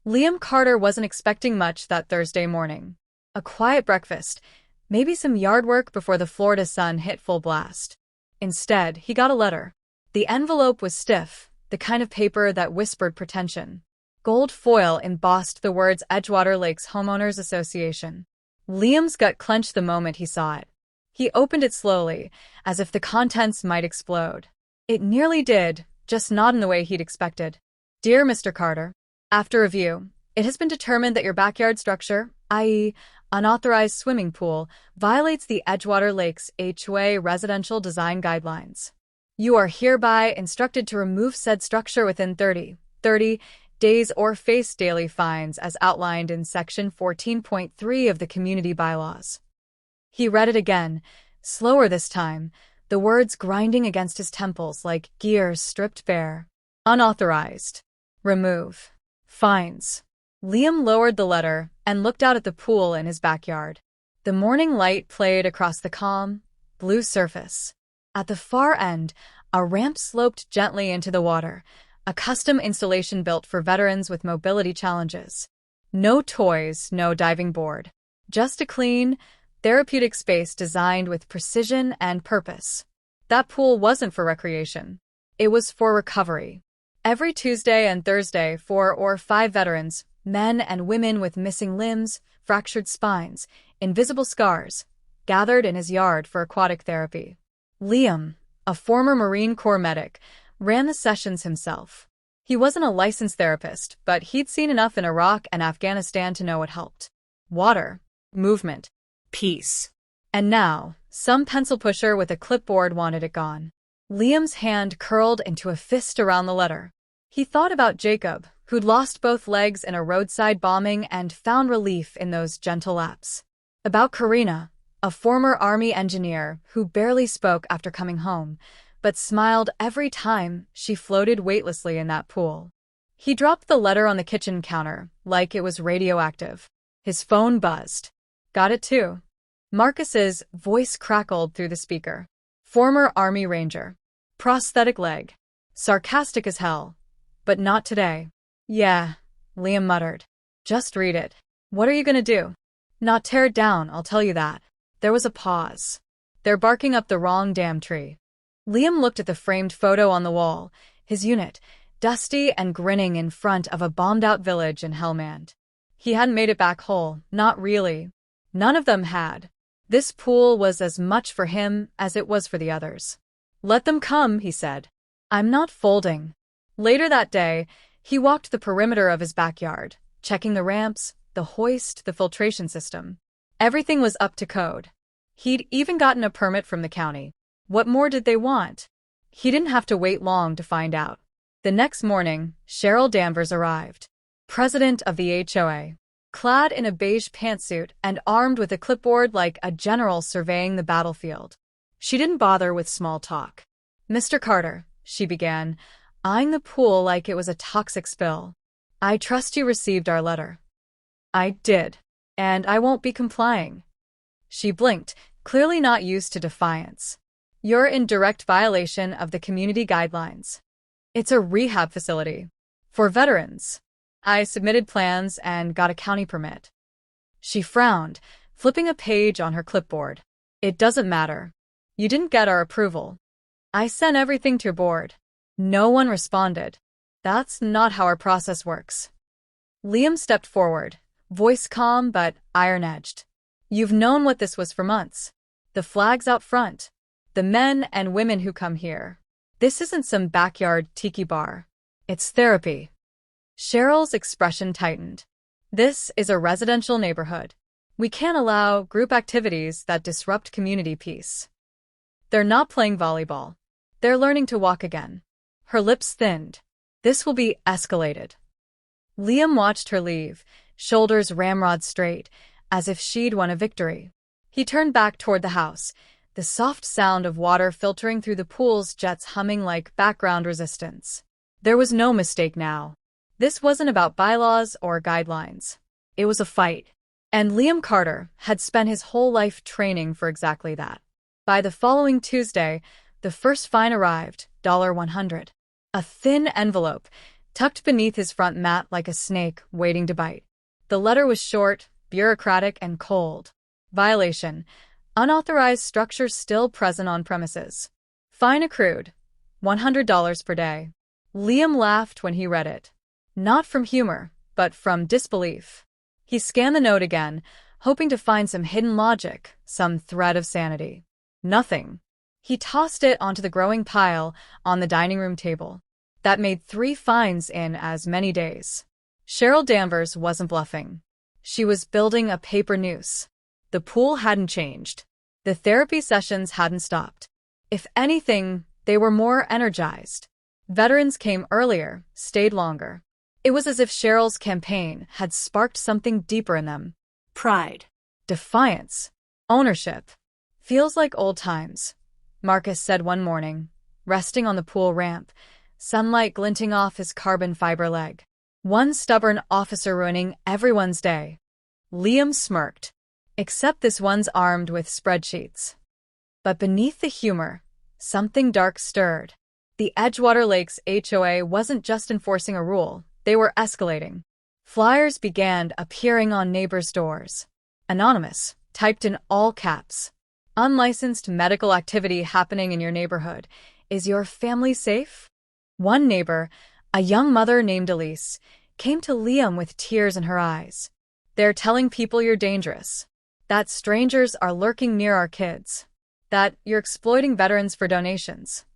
Liam Carter wasn't expecting much that Thursday morning. A quiet breakfast, maybe some yard work before the Florida sun hit full blast. Instead, he got a letter. The envelope was stiff, the kind of paper that whispered pretension. Gold foil embossed the words Edgewater Lakes Homeowners Association. Liam's gut clenched the moment he saw it. He opened it slowly, as if the contents might explode. It nearly did, just not in the way he'd expected. Dear Mr. Carter, after review, it has been determined that your backyard structure, i.e., unauthorized swimming pool, violates the Edgewater Lakes HOA residential design guidelines. You are hereby instructed to remove said structure within 30 days or face daily fines as outlined in Section 14.3 of the Community Bylaws. He read it again, slower this time, the words grinding against his temples like gears stripped bare. Unauthorized. Remove. Fines. Liam lowered the letter and looked out at the pool in his backyard. The morning light played across the calm, blue surface. At the far end, a ramp sloped gently into the water, a custom installation built for veterans with mobility challenges. No toys, no diving board. Just a clean, therapeutic space designed with precision and purpose. That pool wasn't for recreation. It was for recovery. Every Tuesday and Thursday, 4 or 5 veterans, men and women with missing limbs, fractured spines, invisible scars, gathered in his yard for aquatic therapy. Liam, a former Marine Corps medic, ran the sessions himself. He wasn't a licensed therapist, but he'd seen enough in Iraq and Afghanistan to know it helped. Water, movement, peace. And now, some pencil pusher with a clipboard wanted it gone. Liam's hand curled into a fist around the letter. He thought about Jacob, who'd lost both legs in a roadside bombing and found relief in those gentle laps. About Karina, a former Army engineer who barely spoke after coming home, but smiled every time she floated weightlessly in that pool. He dropped the letter on the kitchen counter, like it was radioactive. His phone buzzed. Got it too. Marcus's voice crackled through the speaker. Former Army Ranger. Prosthetic leg. Sarcastic as hell. But not today. Yeah, Liam muttered. Just read it. What are you gonna do? Not tear it down, I'll tell you that. There was a pause. They're barking up the wrong damn tree. Liam looked at the framed photo on the wall, his unit, dusty and grinning in front of a bombed-out village in Helmand. He hadn't made it back whole, not really. None of them had. This pool was as much for him as it was for the others. Let them come, he said. I'm not folding. Later that day, he walked the perimeter of his backyard, checking the ramps, the hoist, the filtration system. Everything was up to code. He'd even gotten a permit from the county. What more did they want? He didn't have to wait long to find out. The next morning, Cheryl Danvers arrived, president of the HOA, clad in a beige pantsuit and armed with a clipboard like a general surveying the battlefield. She didn't bother with small talk. Mr. Carter, she began, eyeing the pool like it was a toxic spill. I trust you received our letter. I did, and I won't be complying. She blinked, clearly not used to defiance. You're in direct violation of the community guidelines. It's a rehab facility. For veterans. I submitted plans and got a county permit. She frowned, flipping a page on her clipboard. It doesn't matter. You didn't get our approval. I sent everything to your board. No one responded. That's not how our process works. Liam stepped forward, voice calm but iron-edged. You've known what this was for months. The flag's out front. The men and women who come here. This isn't some backyard tiki bar. It's therapy. Cheryl's expression tightened. This is a residential neighborhood. We can't allow group activities that disrupt community peace. They're not playing volleyball. They're learning to walk again. Her lips thinned. This will be escalated. Liam watched her leave, shoulders ramrod straight, as if she'd won a victory. He turned back toward the house, the soft sound of water filtering through the pool's jets humming like background resistance. There was no mistake now. This wasn't about bylaws or guidelines. It was a fight. And Liam Carter had spent his whole life training for exactly that. By the following Tuesday, the first fine arrived, $100. A thin envelope, tucked beneath his front mat like a snake waiting to bite. The letter was short, bureaucratic, and cold. Violation. Unauthorized structures still present on premises. Fine accrued. $100 per day. Liam laughed when he read it. Not from humor, but from disbelief. He scanned the note again, hoping to find some hidden logic, some thread of sanity. Nothing. He tossed it onto the growing pile on the dining room table. That made 3 fines in as many days. Cheryl Danvers wasn't bluffing. She was building a paper noose. The pool hadn't changed. The therapy sessions hadn't stopped. If anything, they were more energized. Veterans came earlier, stayed longer. It was as if Cheryl's campaign had sparked something deeper in them. Pride. Defiance. Ownership. Feels like old times, Marcus said one morning, resting on the pool ramp, sunlight glinting off his carbon fiber leg. One stubborn officer ruining everyone's day. Liam smirked. Except this one's armed with spreadsheets. But beneath the humor, something dark stirred. The Edgewater Lakes HOA wasn't just enforcing a rule, they were escalating. Flyers began appearing on neighbors' doors. Anonymous, typed in all caps. Unlicensed medical activity happening in your neighborhood. Is your family safe? One neighbor, a young mother named Elise, came to Liam with tears in her eyes. They're telling people you're dangerous. That strangers are lurking near our kids. That you're exploiting veterans for donations.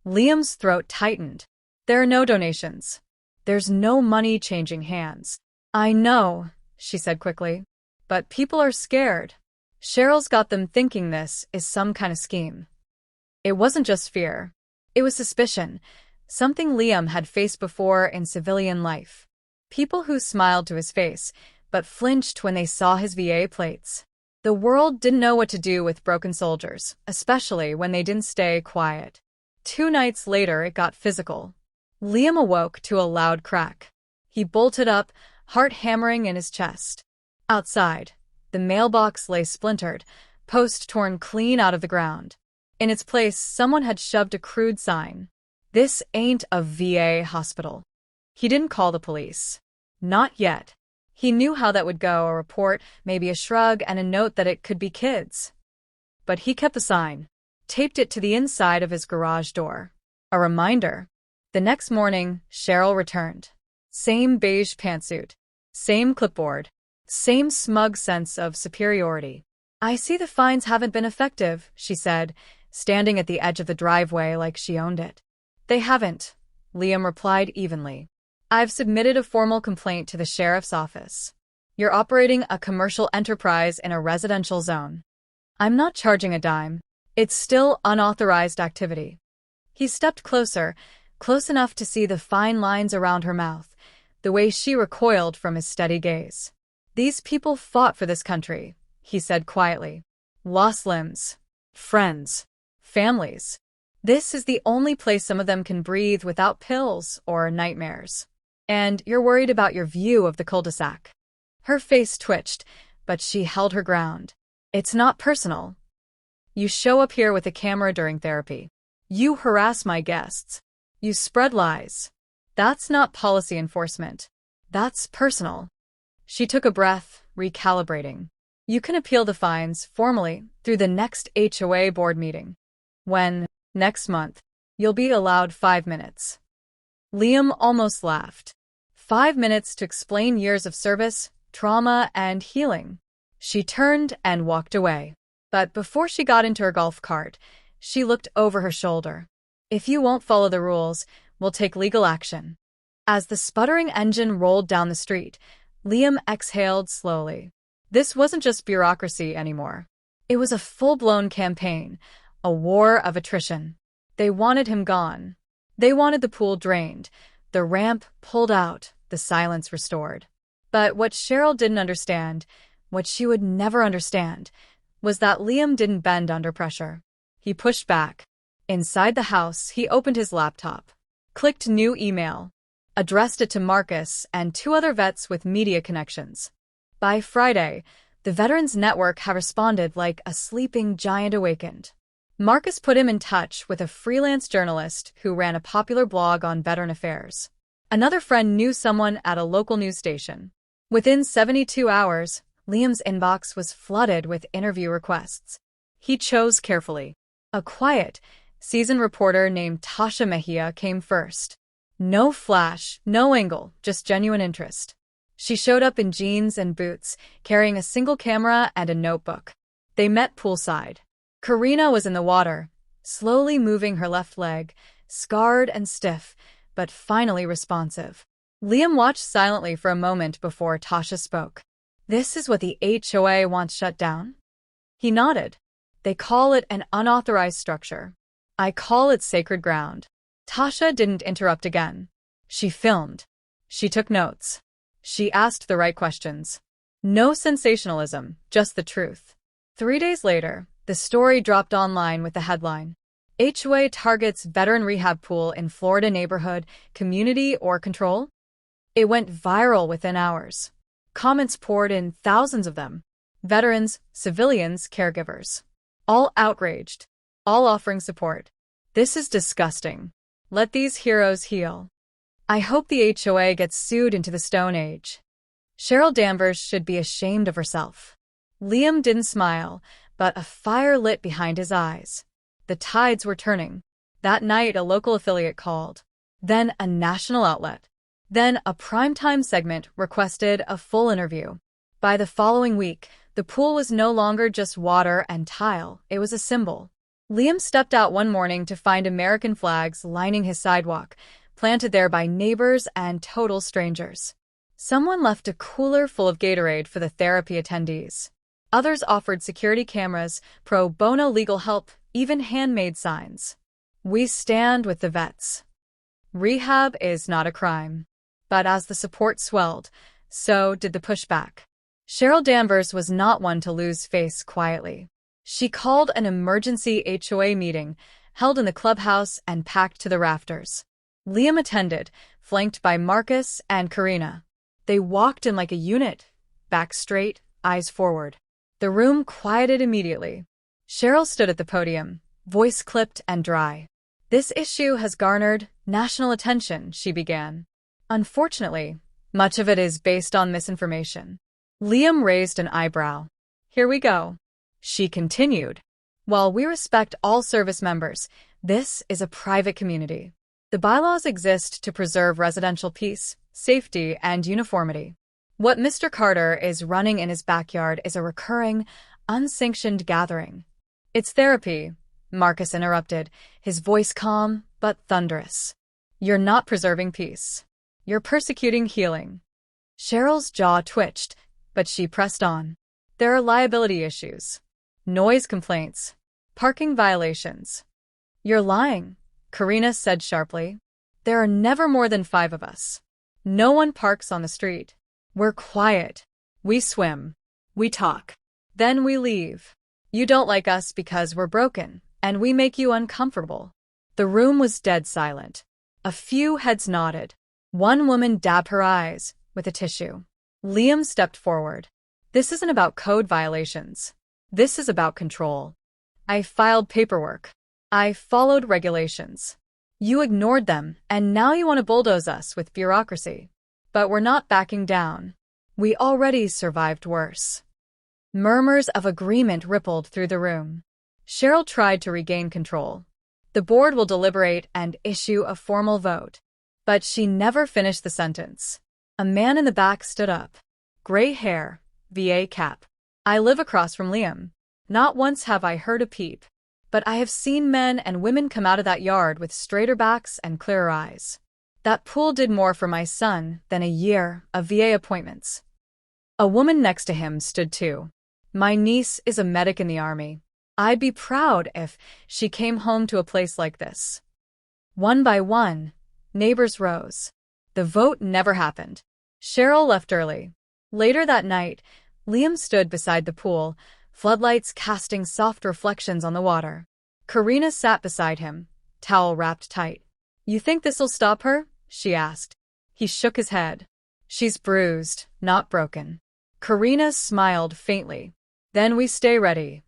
Liam's throat tightened. There are no donations. There's no money changing hands. I know, she said quickly. But people are scared. Cheryl's got them thinking this is some kind of scheme. It wasn't just fear. It was suspicion, something Liam had faced before in civilian life. People who smiled to his face, but flinched when they saw his VA plates. The world didn't know what to do with broken soldiers, especially when they didn't stay quiet. 2 nights later, it got physical. Liam awoke to a loud crack. He bolted up, heart hammering in his chest. Outside, the mailbox lay splintered, post torn clean out of the ground. In its place, someone had shoved a crude sign. This ain't a VA hospital. He didn't call the police. Not yet. He knew how that would go, a report, maybe a shrug, and a note that it could be kids. But he kept the sign, taped it to the inside of his garage door. A reminder. The next morning, Cheryl returned. Same beige pantsuit. Same clipboard. Same smug sense of superiority. I see the fines haven't been effective, she said, standing at the edge of the driveway like she owned it. They haven't, Liam replied evenly. I've submitted a formal complaint to the sheriff's office. You're operating a commercial enterprise in a residential zone. I'm not charging a dime. It's still unauthorized activity. He stepped closer, close enough to see the fine lines around her mouth, the way she recoiled from his steady gaze. These people fought for this country, he said quietly. Lost limbs. Friends. Families. This is the only place some of them can breathe without pills or nightmares. And you're worried about your view of the cul-de-sac. Her face twitched, but she held her ground. It's not personal. You show up here with a camera during therapy. You harass my guests. You spread lies. That's not policy enforcement. That's personal. She took a breath, recalibrating. You can appeal the fines, formally, through the next HOA board meeting. When, next month, you'll be allowed 5 minutes. Liam almost laughed. 5 minutes to explain years of service, trauma, and healing. She turned and walked away. But before she got into her golf cart, she looked over her shoulder. If you won't follow the rules, we'll take legal action. As the sputtering engine rolled down the street, Liam exhaled slowly. This wasn't just bureaucracy anymore. It was a full-blown campaign, a war of attrition. They wanted him gone. They wanted the pool drained, the ramp pulled out, the silence restored. But what Cheryl didn't understand, what she would never understand, was that Liam didn't bend under pressure. He pushed back. Inside the house, he opened his laptop, clicked new email, addressed it to Marcus and 2 other vets with media connections. By Friday, the Veterans Network had responded like a sleeping giant awakened. Marcus put him in touch with a freelance journalist who ran a popular blog on veteran affairs. Another friend knew someone at a local news station. Within 72 hours, Liam's inbox was flooded with interview requests. He chose carefully. A quiet, seasoned reporter named Tasha Mejia came first. No flash, no angle, just genuine interest. She showed up in jeans and boots, carrying a single camera and a notebook. They met poolside. Karina was in the water, slowly moving her left leg, scarred and stiff, but finally responsive. Liam watched silently for a moment before Tasha spoke. "This is what the HOA wants shut down?" He nodded. "They call it an unauthorized structure. I call it sacred ground." Tasha didn't interrupt again. She filmed. She took notes. She asked the right questions. No sensationalism, just the truth. 3 days later, the story dropped online with the headline, "HOA targets veteran rehab pool in Florida neighborhood, community or control?" It went viral within hours. Comments poured in, thousands of them. Veterans, civilians, caregivers. All outraged. All offering support. "This is disgusting. Let these heroes heal." I hope the HOA gets sued into the Stone Age. Cheryl Danvers should be ashamed of herself. Liam didn't smile, but a fire lit behind his eyes. The tides were turning. That night, a local affiliate called. Then a national outlet. Then a primetime segment requested a full interview. By the following week, the pool was no longer just water and tile, it was a symbol. Liam stepped out one morning to find American flags lining his sidewalk, planted there by neighbors and total strangers. Someone left a cooler full of Gatorade for the therapy attendees. Others offered security cameras, pro bono legal help, even handmade signs. "We stand with the vets. Rehab is not a crime." But as the support swelled, so did the pushback. Cheryl Danvers was not one to lose face quietly. She called an emergency HOA meeting, held in the clubhouse and packed to the rafters. Liam attended, flanked by Marcus and Karina. They walked in like a unit, back straight, eyes forward. The room quieted immediately. Cheryl stood at the podium, voice clipped and dry. "This issue has garnered national attention," she began. "Unfortunately, much of it is based on misinformation." Liam raised an eyebrow. "Here we go." She continued. "While we respect all service members, this is a private community. The bylaws exist to preserve residential peace, safety, and uniformity. What Mr. Carter is running in his backyard is a recurring, unsanctioned gathering." "It's therapy," Marcus interrupted, his voice calm but thunderous. "You're not preserving peace. You're persecuting healing." Cheryl's jaw twitched, but she pressed on. "There are liability issues. Noise complaints. Parking violations." "You're lying," Karina said sharply. "There are never more than 5 of us. No one parks on the street. We're quiet. We swim. We talk. Then we leave. You don't like us because we're broken, and we make you uncomfortable." The room was dead silent. A few heads nodded. One woman dabbed her eyes with a tissue. Liam stepped forward. "This isn't about code violations. This is about control. I filed paperwork. I followed regulations. You ignored them, and now you want to bulldoze us with bureaucracy. But we're not backing down. We already survived worse." Murmurs of agreement rippled through the room. Cheryl tried to regain control. "The board will deliberate and issue a formal vote." But she never finished the sentence. A man in the back stood up. Gray hair, VA cap. "I live across from Liam. Not once have I heard a peep. But I have seen men and women come out of that yard with straighter backs and clearer eyes. That pool did more for my son than a year of VA appointments." A woman next to him stood too. "My niece is a medic in the Army. I'd be proud if she came home to a place like this." One by one, neighbors rose. The vote never happened. Cheryl left early. Later that night, Liam stood beside the pool, floodlights casting soft reflections on the water. Karina sat beside him, towel wrapped tight. "You think this'll stop her?" she asked. He shook his head. "She's bruised, not broken." Karina smiled faintly. "Then we stay ready."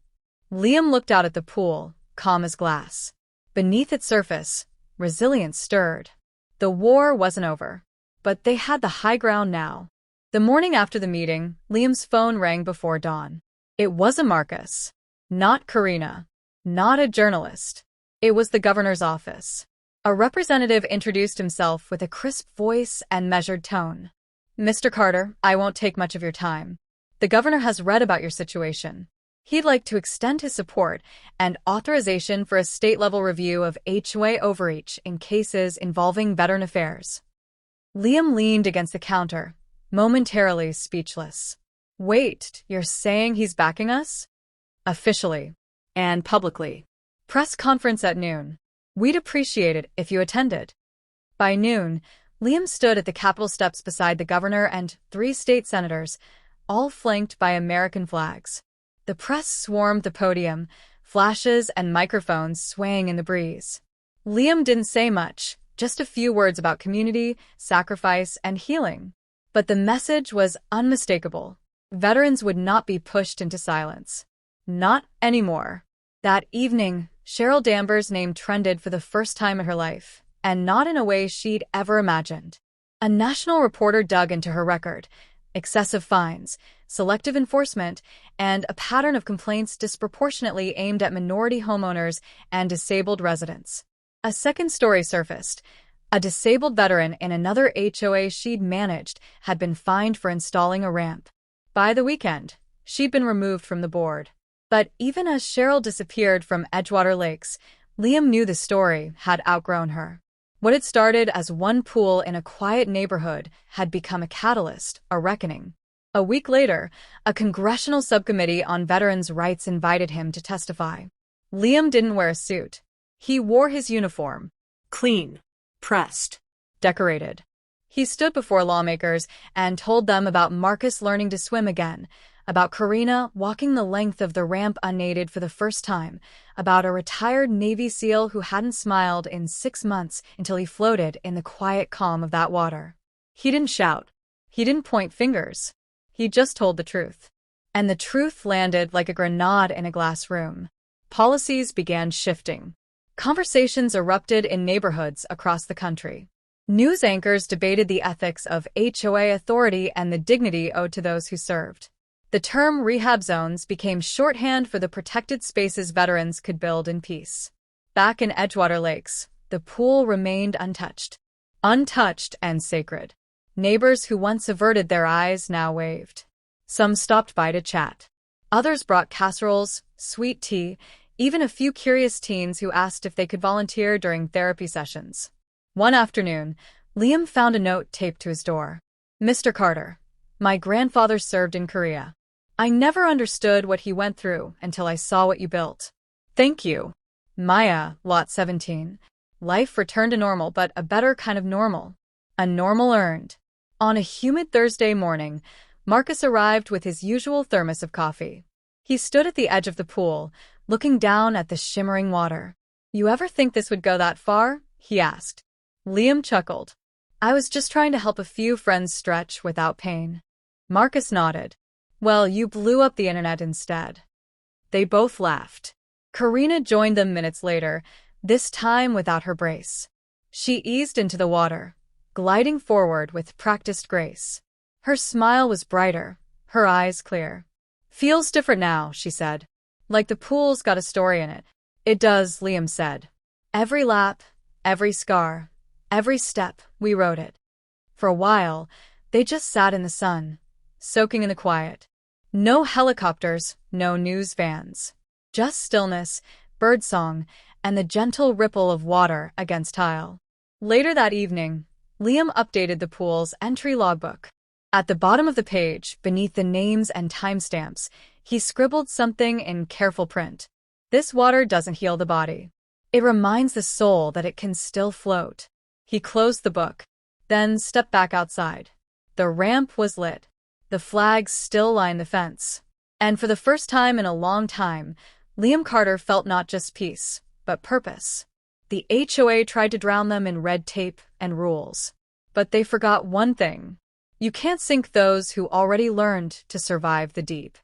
Liam looked out at the pool, calm as glass. Beneath its surface, resilience stirred. The war wasn't over. but they had the high ground now. The morning after the meeting, Liam's phone rang before dawn. It wasn't Marcus. Not Karina. Not a journalist. It was the governor's office. A representative introduced himself with a crisp voice and measured tone. "Mr. Carter, I won't take much of your time. The governor has read about your situation. He'd like to extend his support and authorization for a state-level review of HOA overreach in cases involving veteran affairs." Liam leaned against the counter, momentarily speechless. "Wait, you're saying he's backing us?" "Officially. And publicly. Press conference at noon. We'd appreciate it if you attended." By noon, Liam stood at the Capitol steps beside the governor and 3 state senators, all flanked by American flags. The press swarmed the podium, flashes and microphones swaying in the breeze. Liam didn't say much, just a few words about community, sacrifice, and healing. But the message was unmistakable. Veterans would not be pushed into silence. Not anymore. That evening, Cheryl Danvers' name trended for the first time in her life, and not in a way she'd ever imagined. A national reporter dug into her record: excessive fines, selective enforcement, and a pattern of complaints disproportionately aimed at minority homeowners and disabled residents. A second story surfaced. A disabled veteran in another HOA she'd managed had been fined for installing a ramp. By the weekend, she'd been removed from the board. But even as Cheryl disappeared from Edgewater Lakes, Liam knew the story had outgrown her. What had started as one pool in a quiet neighborhood had become a catalyst, a reckoning. A week later, a congressional subcommittee on veterans' rights invited him to testify. Liam didn't wear a suit. He wore his uniform. Clean, pressed, decorated. He stood before lawmakers and told them about Marcus learning to swim again, about Karina walking the length of the ramp unaided for the first time, about a retired Navy SEAL who hadn't smiled in 6 months until he floated in the quiet calm of that water. He didn't shout. He didn't point fingers. He just told the truth. And the truth landed like a grenade in a glass room. Policies began shifting. Conversations erupted in neighborhoods across the country. News anchors debated the ethics of HOA authority and the dignity owed to those who served. The term rehab zones became shorthand for the protected spaces veterans could build in peace. Back in Edgewater Lakes, the pool remained untouched. Untouched and sacred. Neighbors who once averted their eyes now waved. Some stopped by to chat. Others brought casseroles, sweet tea, even a few curious teens who asked if they could volunteer during therapy sessions. One afternoon, Liam found a note taped to his door. "Mr. Carter, my grandfather served in Korea. I never understood what he went through until I saw what you built. Thank you. Maya, Lot 17. Life returned to normal, but a better kind of normal. A normal earned." On a humid Thursday morning, Marcus arrived with his usual thermos of coffee. He stood at the edge of the pool, looking down at the shimmering water. "You ever think this would go that far?" he asked. Liam chuckled. "I was just trying to help a few friends stretch without pain." Marcus nodded. "Well, you blew up the internet instead." They both laughed. Karina joined them minutes later, this time without her brace. She eased into the water, gliding forward with practiced grace. Her smile was brighter, her eyes clear. "Feels different now," she said. "Like the pool's got a story in it." "It does," Liam said. "Every lap, every scar, every step, we wrote it." For a while, they just sat in the sun, soaking in the quiet. No helicopters, no news vans. Just stillness, birdsong, and the gentle ripple of water against tile. Later that evening, Liam updated the pool's entry logbook. At the bottom of the page, beneath the names and timestamps, he scribbled something in careful print. "This water doesn't heal the body. It reminds the soul that it can still float." He closed the book, then stepped back outside. The ramp was lit. The flags still lined the fence. And for the first time in a long time, Liam Carter felt not just peace, but purpose. The HOA tried to drown them in red tape and rules. But they forgot one thing. You can't sink those who already learned to survive the deep.